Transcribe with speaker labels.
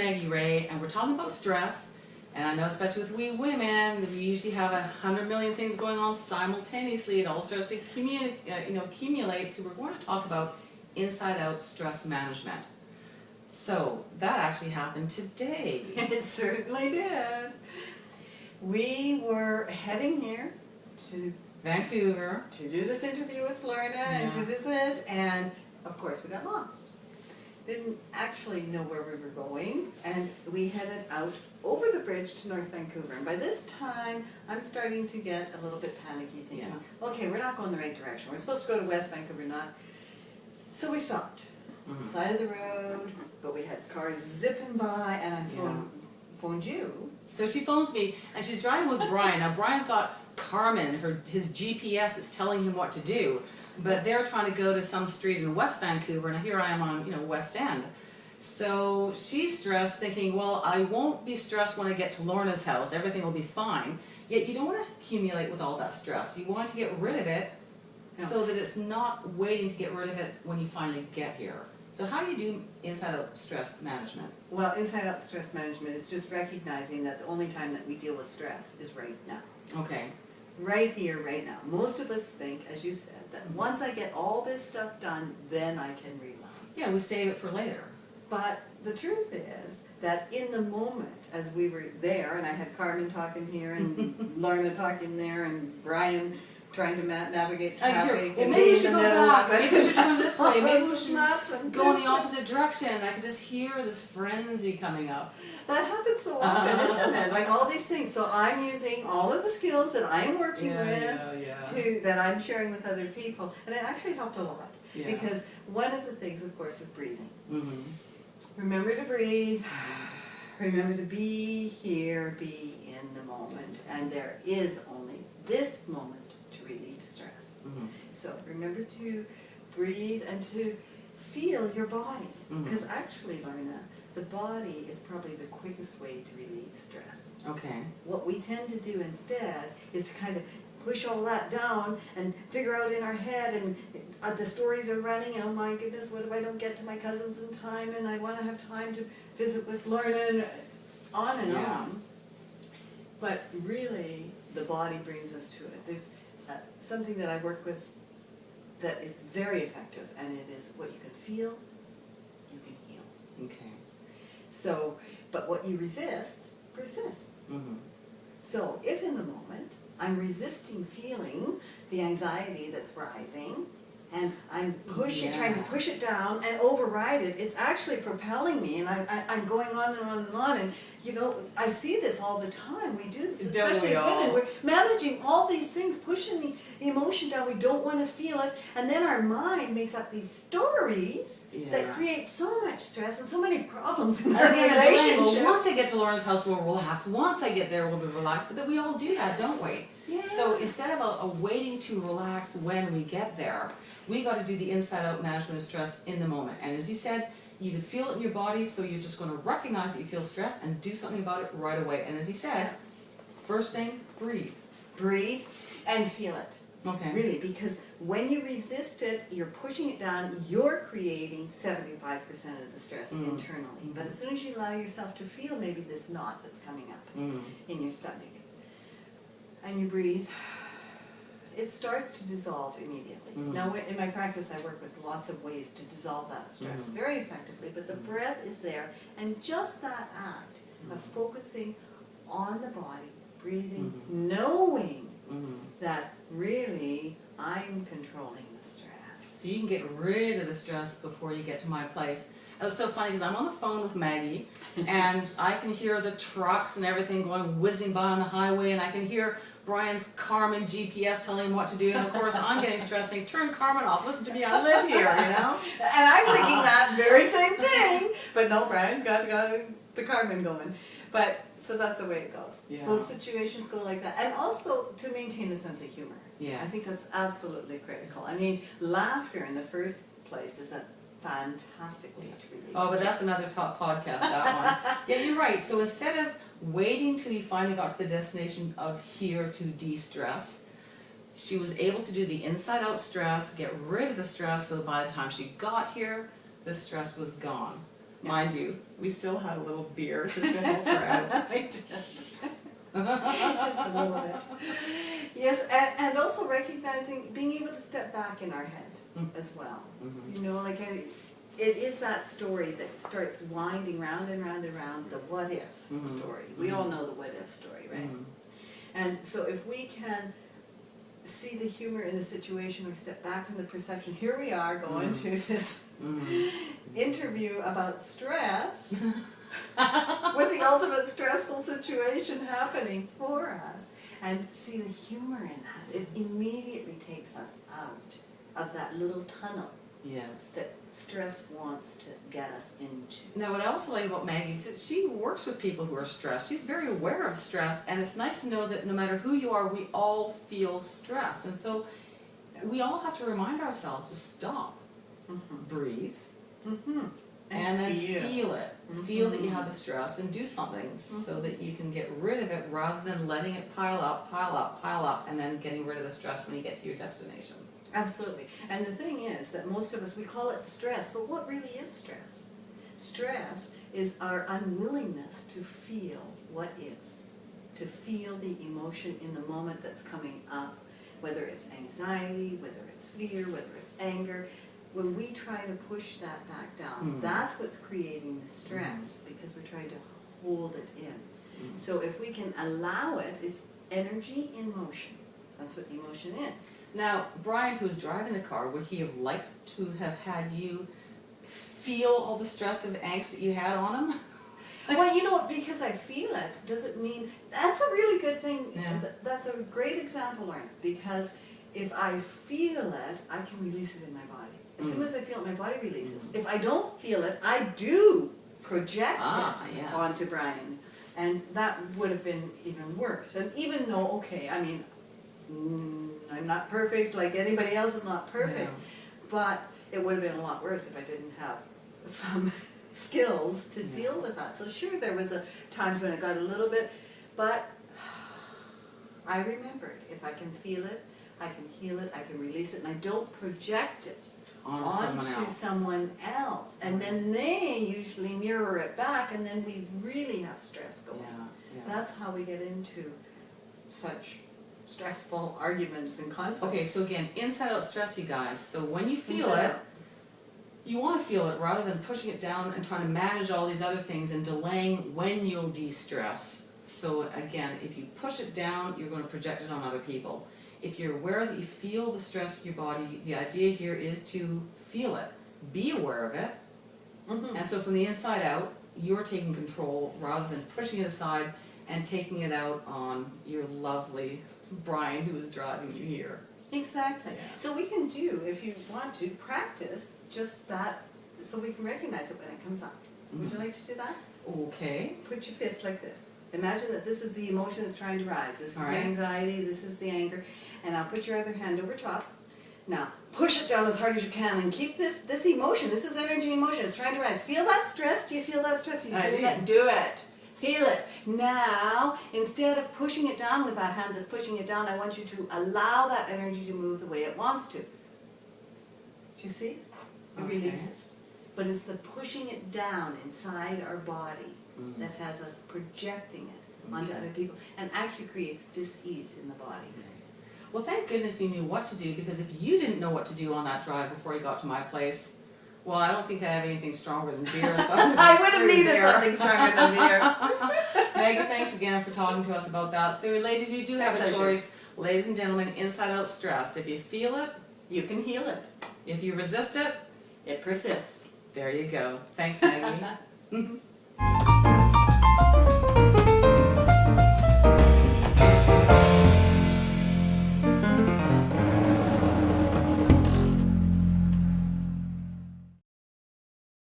Speaker 1: Maggie Reigh, and we're talking about stress. And I know, especially with we women, we usually have 100 million things going on simultaneously. It all starts to accumulate. So we're going to talk about inside-out stress management. So that actually happened today.
Speaker 2: It certainly did. We were heading here to
Speaker 1: Vancouver.
Speaker 2: to do this interview with Lorna and to visit, and of course we got lost. Didn't actually know where we were going, and we headed out over the bridge to North Vancouver. And by this time, I'm starting to get a little bit panicky, thinking, okay, we're not going the right direction. We're supposed to go to West Vancouver, not. So we stopped. Side of the road, but we had cars zipping by, and I phoned you.
Speaker 1: So she phones me, and she's driving with Brian. Now Brian's got Carmen, his GPS is telling him what to do, but they're trying to go to some street in West Vancouver, and here I am on West End. So she's stressed, thinking, well, I won't be stressed when I get to Lorna's house. Everything will be fine. Yet you don't want to accumulate with all that stress. You want to get rid of it so that it's not waiting to get rid of it when you finally get here. So how do you do inside-out stress management?
Speaker 2: Well, inside-out stress management is just recognizing that the only time that we deal with stress is right now.
Speaker 1: Okay.
Speaker 2: Right here, right now. Most of us think, as you said, that once I get all this stuff done, then I can relax.
Speaker 1: Yeah, we save it for later.
Speaker 2: But the truth is that in the moment, as we were there, and I had Carmen talking here, and Lorna talking there, and Brian trying to navigate traffic,
Speaker 1: well,
Speaker 2: and
Speaker 1: maybe we
Speaker 2: being
Speaker 1: should
Speaker 2: in
Speaker 1: go
Speaker 2: the middle
Speaker 1: back.
Speaker 2: of it.
Speaker 1: Maybe we should turn this way. Maybe we
Speaker 2: It's
Speaker 1: should
Speaker 2: nuts and
Speaker 1: go in the opposite direction. I could just hear this frenzy coming up.
Speaker 2: That happens so often, isn't it? Like all these things. So I'm using all of the skills that I'm working with that I'm sharing with other people, and it actually helped a lot.
Speaker 1: Yeah.
Speaker 2: Because one of the things, of course, is breathing.
Speaker 1: Mm-hmm.
Speaker 2: Remember to breathe. Remember to be here, be in the moment, and there is only this moment to relieve stress.
Speaker 1: Mm-hmm.
Speaker 2: So remember to breathe and to feel your body, because actually, Lorna, the body is probably the quickest way to relieve stress.
Speaker 1: Okay.
Speaker 2: What we tend to do instead is to kind of push all that down and figure out in our head, and the stories are running, oh my goodness, what if I don't get to my cousins in time, and I want to have time to visit with Lorna, and on and on. But really, the body brings us to it. There's something that I work with that is very effective, and it is what you can feel, you can heal.
Speaker 1: Okay.
Speaker 2: So, but what you resist persists.
Speaker 1: Mm-hmm.
Speaker 2: So if in the moment I'm resisting feeling the anxiety that's rising, and I'm trying to push it down and override it, it's actually propelling me, and I'm going on and on and on, and I see this all the time. We do this, especially as women. We're managing all these things, pushing the emotion down. We don't want to feel it, and then our mind makes up these stories that create so much stress and so many problems in our relationships.
Speaker 1: Well, once I get to Lorna's house, we'll relax. Once I get there, we'll be relaxed. But then we all do that, don't we?
Speaker 2: Yes.
Speaker 1: So instead of a waiting to relax when we get there, we got to do the inside-out management of stress in the moment. And as you said, you can feel it in your body, so you're just going to recognize that you feel stress and do something about it right away. And as you said, first thing, breathe.
Speaker 2: Breathe and feel it.
Speaker 1: Okay.
Speaker 2: Really, because when you resist it, you're pushing it down, you're creating 75% of the stress internally. But as soon as you allow yourself to feel maybe this knot that's coming up in your stomach, and you breathe, it starts to dissolve immediately. Now, in my practice, I work with lots of ways to dissolve that stress very effectively, but the breath is there, and just that act of focusing on the body, breathing, knowing that really I'm controlling the stress.
Speaker 1: So you can get rid of the stress before you get to my place. It was so funny because I'm on the phone with Maggie, and I can hear the trucks and everything going whizzing by on the highway, and I can hear Brian's Carmen GPS telling him what to do, and of course I'm getting stressed saying, turn Carmen off, listen to me, I live here,
Speaker 2: And I'm thinking that very same thing, but no, Brian's got the Carmen going. But, so that's the way it goes.
Speaker 1: Yeah.
Speaker 2: Those situations go like that. And also to maintain a sense of humor.
Speaker 1: Yes.
Speaker 2: I think that's absolutely critical. I mean, laughter in the first place is a fantastic way to release
Speaker 1: Oh, but
Speaker 2: stress.
Speaker 1: that's another top podcast, that one. Yeah, you're right. So instead of waiting till you finally got to the destination of here to de-stress, she was able to do the inside-out stress, get rid of the stress, so by the time she got here, the stress was gone. mind you. We still had a little beer just to help her out.
Speaker 2: I did. Just a little bit. Yes, and also recognizing, being able to step back in our head as well.
Speaker 1: Mhm.
Speaker 2: You know, like it is that story that starts winding round and round and round, the what if story. We all know the what if story, right? And so if we can see the humor in the situation or step back from the perception, here we are going to this interview about stress with the ultimate stressful situation happening for us, and see the humor in that. It immediately takes us out of that little tunnel
Speaker 1: Yes.
Speaker 2: that stress wants to get us into.
Speaker 1: Now, what I also like about Maggie is that she works with people who are stressed. She's very aware of stress, and it's nice to know that no matter who you are, we all feel stress. And so we all have to remind ourselves to stop, breathe, and then feel it. Feel that you have the stress and do something so that you can get rid of it rather than letting it pile up, and then getting rid of the stress when you get to your destination.
Speaker 2: Absolutely. And the thing is that most of us, we call it stress, but what really is stress? Stress is our unwillingness to feel what is, to feel the emotion in the moment that's coming up, whether it's anxiety, whether it's fear, whether it's anger. When we try to push that back down, that's what's creating the stress, because we're trying to hold it in. So if we can allow it, it's energy in motion. That's what emotion is.
Speaker 1: Now, Brian, who was driving the car, would he have liked to have had you feel all the stress and angst that you had on him?
Speaker 2: Well, you know what, because I feel it doesn't mean, that's a really good thing.
Speaker 1: Yeah.
Speaker 2: That's a great example, Lorna, because if I feel it, I can release it in my body. As soon as I feel it, my body releases. If I don't feel it, I do project it onto Brian. And that would have been even worse. And even though, okay, I mean, I'm not perfect, like anybody else is not perfect, but it would have been a lot worse if I didn't have some skills to deal with that. So sure, there was times when it got a little bit, but I remembered, if I can feel it, I can heal it, I can release it, and I don't project it onto someone else. And then they usually mirror it back, and then we really have stress going on. That's how we get into such stressful arguments and conflicts.
Speaker 1: Okay, so again, inside out stress, you guys. So when you feel it, you want to feel it rather than pushing it down and trying to manage all these other things and delaying when you'll de-stress. So again, if you push it down, you're going to project it on other people. If you're aware that you feel the stress in your body, the idea here is to feel it. Be aware of it. And so from the inside out, you're taking control rather than pushing it aside and taking it out on your lovely Brian, who is driving you here.
Speaker 2: Exactly. So we can do, if you want to, practice just that so we can recognize it when it comes up. Would you like to do that?
Speaker 1: Okay.
Speaker 2: Put your fist like this. Imagine that this is the emotion that's trying to rise. This is the anxiety, this is the anger. And now put your other hand over top. Now push it down as hard as you can and keep this emotion. This is energy in motion. It's trying to rise. Feel that stress? Do you feel that stress? You do it. Do it. Feel it. Now, instead of pushing it down with that hand that's pushing it down, I want you to allow that energy to move the way it wants to. Do you see? It releases. But it's the pushing it down inside our body that has us projecting it onto other people and actually creates dis-ease in the body.
Speaker 1: Well, thank goodness you knew what to do, because if you didn't know what to do on that drive before you got to my place, well, I don't think I have anything stronger than beer, so
Speaker 2: I would have needed something stronger than beer.
Speaker 1: Maggie, thanks again for talking to us about that. So, ladies, we do have a choice. Ladies and gentlemen, inside out stress. If you feel it,
Speaker 2: you can heal it.
Speaker 1: If you resist it,
Speaker 2: it persists.
Speaker 1: There you go. Thanks, Maggie.